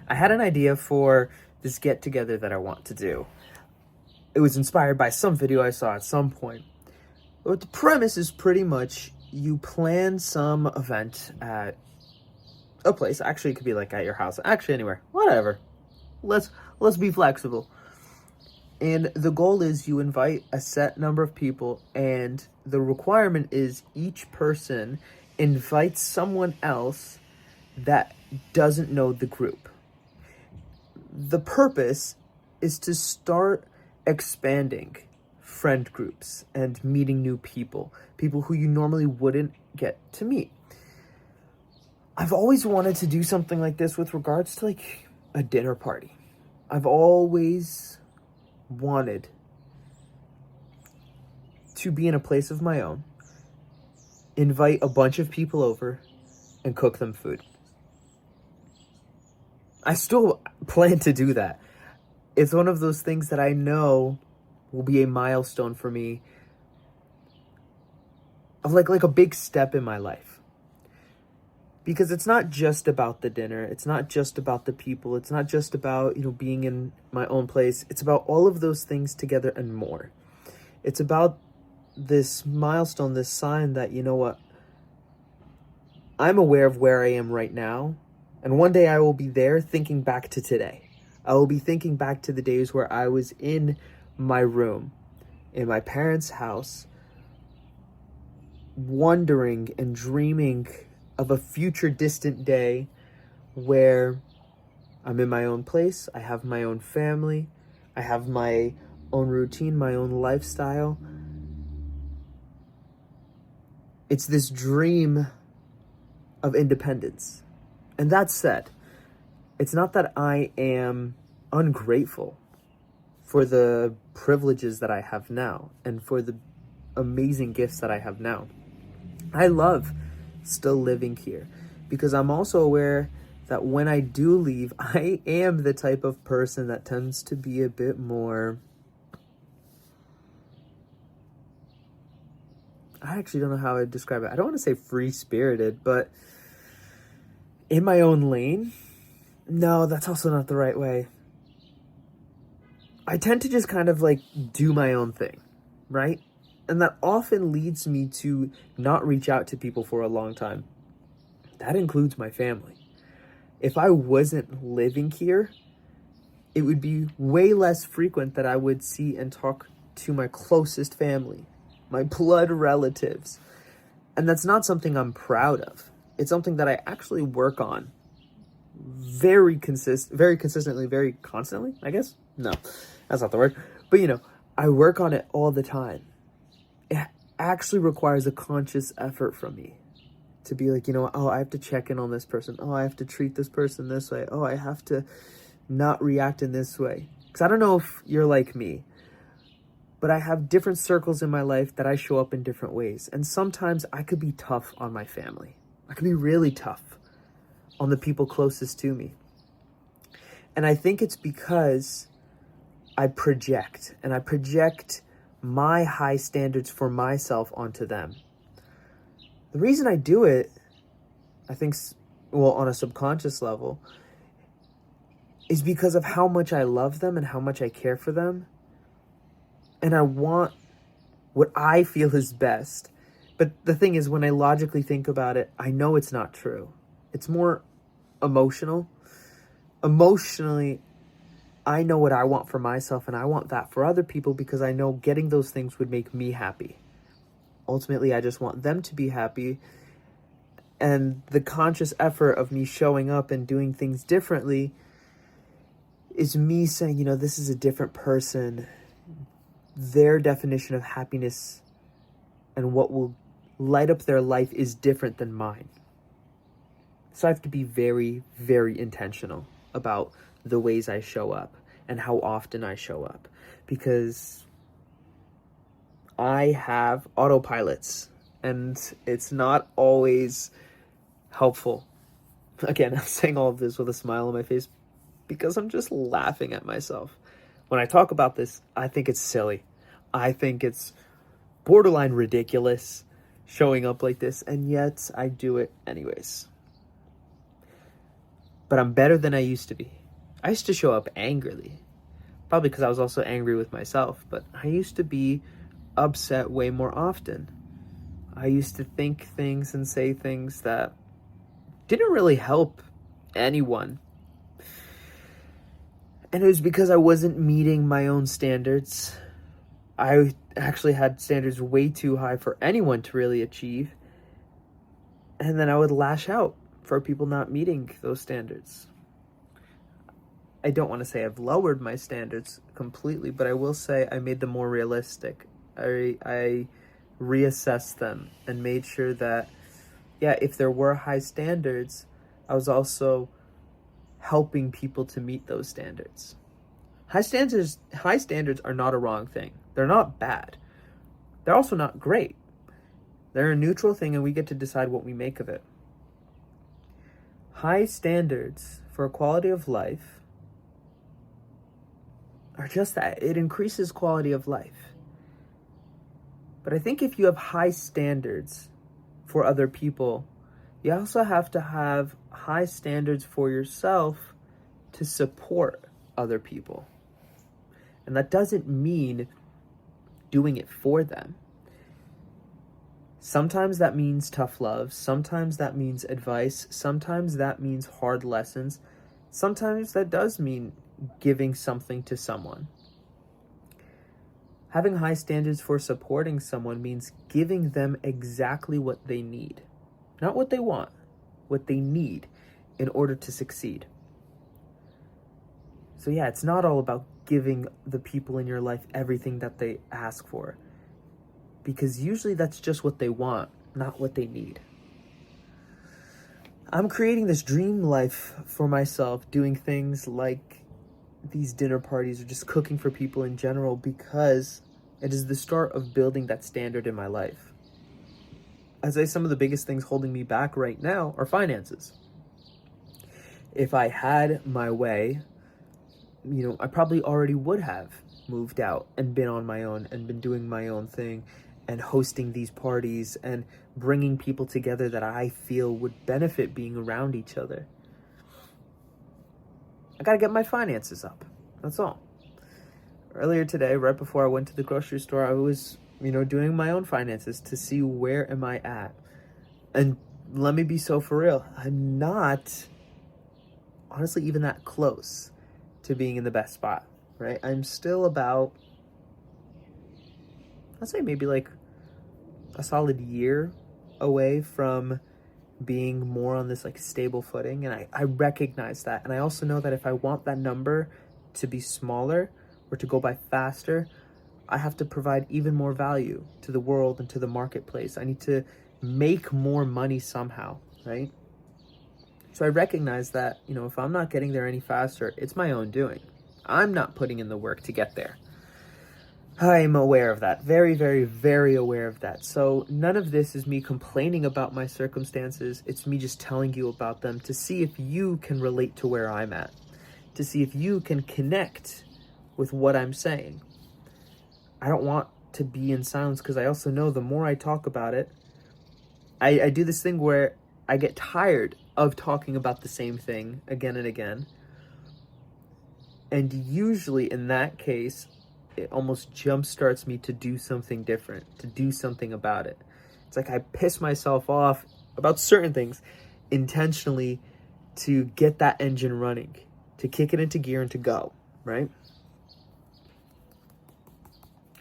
I had an idea for this get together that I want to do. It was inspired by some video I saw at some point. But the premise is pretty much you plan some event at a place. Actually, it could be like at your house. Actually, anywhere. Whatever. Let's be flexible. And the goal is you invite a set number of people, and the requirement is each person invites someone else that doesn't know the group. The purpose is to start expanding friend groups and meeting new people who you normally wouldn't get to meet. I've always wanted to do something like this with regards to like a dinner party. I've always wanted to be in a place of my own, invite a bunch of people over, and cook them food. I still plan to do that. It's one of those things that I know will be a milestone for me of like a big step in my life. Because it's not just about the dinner. It's not just about the people. It's not just about, being in my own place. It's about all of those things together and more. It's about this milestone, this sign that, I'm aware of where I am right now. And one day I will be there thinking back to today. I will be thinking back to the days where I was in my room, in my parents' house, wondering and dreaming of a future distant day where I'm in my own place, I have my own family, I have my own routine, my own lifestyle. It's this dream of independence. And that said, it's not that I am ungrateful for the privileges that I have now and for the amazing gifts that I have now. I love still living here because I'm also aware that when I do leave, I am the type of person that tends to be a bit more, I actually don't know how I'd describe it. I don't want to say free-spirited, but in my own lane. No, that's also not the right way. I tend to just kind of like do my own thing, right? And that often leads me to not reach out to people for a long time. That includes my family. If I wasn't living here, it would be way less frequent that I would see and talk to my closest family, my blood relatives. And that's not something I'm proud of. It's something that I actually work on very consistently, very constantly, I guess. No, that's not the word. But I work on it all the time. It actually requires a conscious effort from me to be like, I have to check in on this person. Oh, I have to treat this person this way. Oh, I have to not react in this way. Because I don't know if you're like me, but I have different circles in my life that I show up in different ways. And sometimes I could be tough on my family. I can be really tough on the people closest to me. And I think it's because I project my high standards for myself onto them. The reason I do it, I think, on a subconscious level, is because of how much I love them and how much I care for them. And I want what I feel is best. But the thing is, when I logically think about it, I know it's not true. It's more emotional. Emotionally, I know what I want for myself, and I want that for other people because I know getting those things would make me happy. Ultimately, I just want them to be happy. And the conscious effort of me showing up and doing things differently is me saying, this is a different person. Their definition of happiness and what will light up their life is different than mine. So I have to be very, very intentional about the ways I show up and how often I show up, because I have autopilots and it's not always helpful. Again, I'm saying all of this with a smile on my face because I'm just laughing at myself. When I talk about this, I think it's silly. I think it's borderline ridiculous showing up like this, and yet I do it anyways. but I'm better than I used to be. I used to show up angrily, probably because I was also angry with myself, but I used to be upset way more often. I used to think things and say things that didn't really help anyone. And it was because I wasn't meeting my own standards. I actually had standards way too high for anyone to really achieve. And then I would lash out for people not meeting those standards. I don't want to say I've lowered my standards completely, but I will say I made them more realistic. I reassessed them and made sure that, yeah, if there were high standards, I was also helping people to meet those standards. High standards are not a wrong thing. They're not bad. They're also not great. They're a neutral thing, and we get to decide what we make of it. High standards for quality of life are just that. It increases quality of life. But I think if you have high standards for other people, you also have to have high standards for yourself to support other people. And that doesn't mean doing it for them. Sometimes that means tough love. Sometimes that means advice. Sometimes that means hard lessons. Sometimes that does mean giving something to someone. Having high standards for supporting someone means giving them exactly what they need. Not what they want, what they need in order to succeed. So yeah, it's not all about giving the people in your life everything that they ask for, because usually that's just what they want, not what they need. I'm creating this dream life for myself, doing things like these dinner parties or just cooking for people in general, because it is the start of building that standard in my life. As I say, some of the biggest things holding me back right now are finances. If I had my way, I probably already would have moved out and been on my own and been doing my own thing and hosting these parties and bringing people together that I feel would benefit being around each other. I gotta get my finances up. That's all. Earlier today, right before I went to the grocery store, I was, doing my own finances to see where am I at. And let me be so for real. I'm not honestly even that close to being in the best spot, right? I'm still about, I'd say maybe like a solid year away from being more on this like stable footing. And I recognize that. And I also know that if I want that number to be smaller or to go by faster, I have to provide even more value to the world and to the marketplace. I need to make more money somehow, right? So I recognize that, if I'm not getting there any faster, it's my own doing. I'm not putting in the work to get there. I'm aware of that. Very, very, very aware of that. So none of this is me complaining about my circumstances. It's me just telling you about them to see if you can relate to where I'm at, to see if you can connect with what I'm saying. I don't want to be in silence, because I also know the more I talk about it, I do this thing where I get tired of talking about the same thing again and again. And usually in that case, it almost jumpstarts me to do something different, to do something about it. It's like I piss myself off about certain things intentionally to get that engine running, to kick it into gear and to go, right?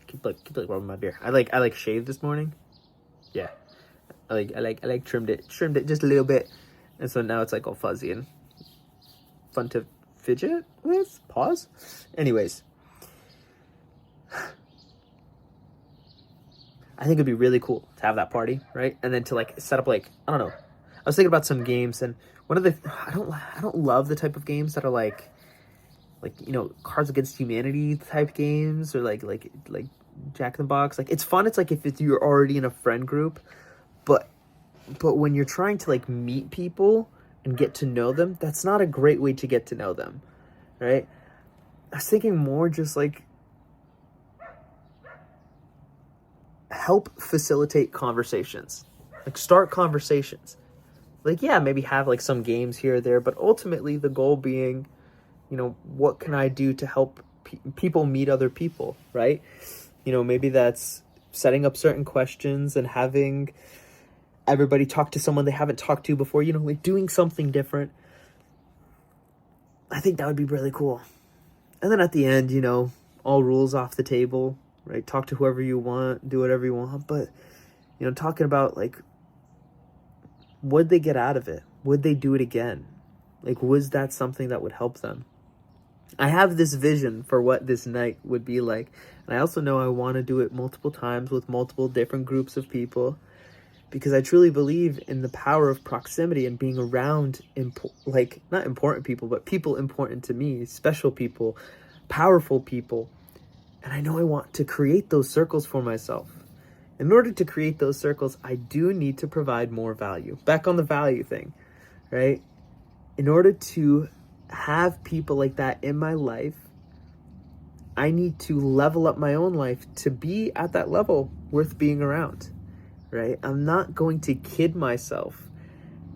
Keep rubbing my beer. I like shaved this morning. Yeah. I trimmed it just a little bit, and so now it's like all fuzzy and fun to fidget with. Pause. Anyways, I think it'd be really cool to have that party, right? And then to like set up like, I don't know. I was thinking about some games, and one of the I don't love the type of games that are like Cards Against Humanity type games, or like Jack in the Box. Like, it's fun. It's like if you're already in a friend group, but when you're trying to like meet people and get to know them, that's not a great way to get to know them, right? I was thinking more just like help facilitate conversations, like start conversations. Like, yeah, maybe have like some games here or there, but ultimately the goal being, what can I do to help people meet other people, right? Maybe that's setting up certain questions and having everybody talk to someone they haven't talked to before, like doing something different. I think that would be really cool. And then at the end, all rules off the table, right? Talk to whoever you want, do whatever you want. But, talking about like, what'd they get out of it? Would they do it again? Like, was that something that would help them? I have this vision for what this night would be like. And I also know I want to do it multiple times with multiple different groups of people, because I truly believe in the power of proximity and being around, not important people, but people important to me, special people, powerful people. And I know I want to create those circles for myself. In order to create those circles, I do need to provide more value. Back on the value thing, right? In order to have people like that in my life, I need to level up my own life to be at that level worth being around, right? I'm not going to kid myself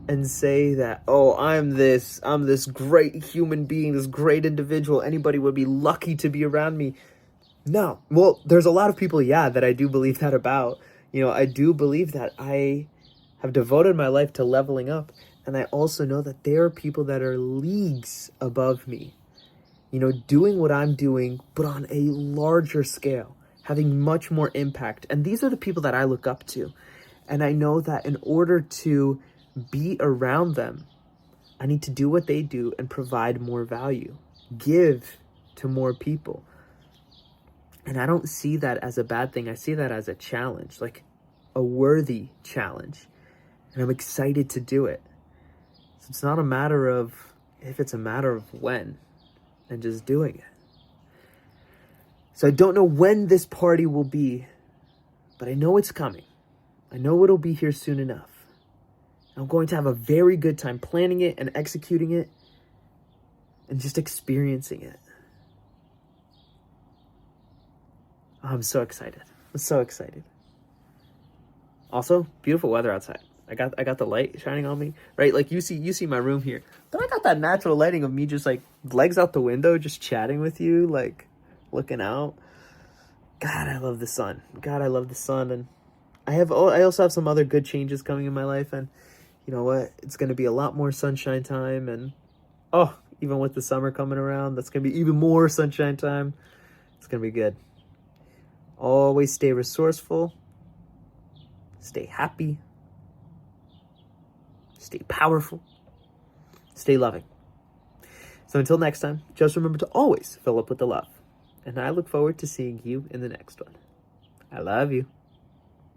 and say that, oh, I'm this great human being, this great individual. Anybody would be lucky to be around me. No. Well, there's a lot of people, that I do believe that about. I do believe that I have devoted my life to leveling up. And I also know that there are people that are leagues above me, doing what I'm doing, but on a larger scale, having much more impact. And these are the people that I look up to. And I know that in order to be around them, I need to do what they do and provide more value, give to more people. And I don't see that as a bad thing. I see that as a challenge, like a worthy challenge. And I'm excited to do it. So it's not a matter of if, it's a matter of when, and just doing it. So I don't know when this party will be, but I know it's coming. I know it'll be here soon enough. I'm going to have a very good time planning it and executing it and just experiencing it. I'm so excited. I'm so excited. Also, beautiful weather outside. I got the light shining on me, right? Like you see my room here. But I got that natural lighting of me just like legs out the window, just chatting with you, like looking out. God, I love the sun. And I also have some other good changes coming in my life, and you know what? It's going to be a lot more sunshine time, and even with the summer coming around, that's going to be even more sunshine time. It's going to be good. Always stay resourceful, stay happy, stay powerful, stay loving. So until next time, just remember to always fill up with the love. And I look forward to seeing you in the next one. I love you.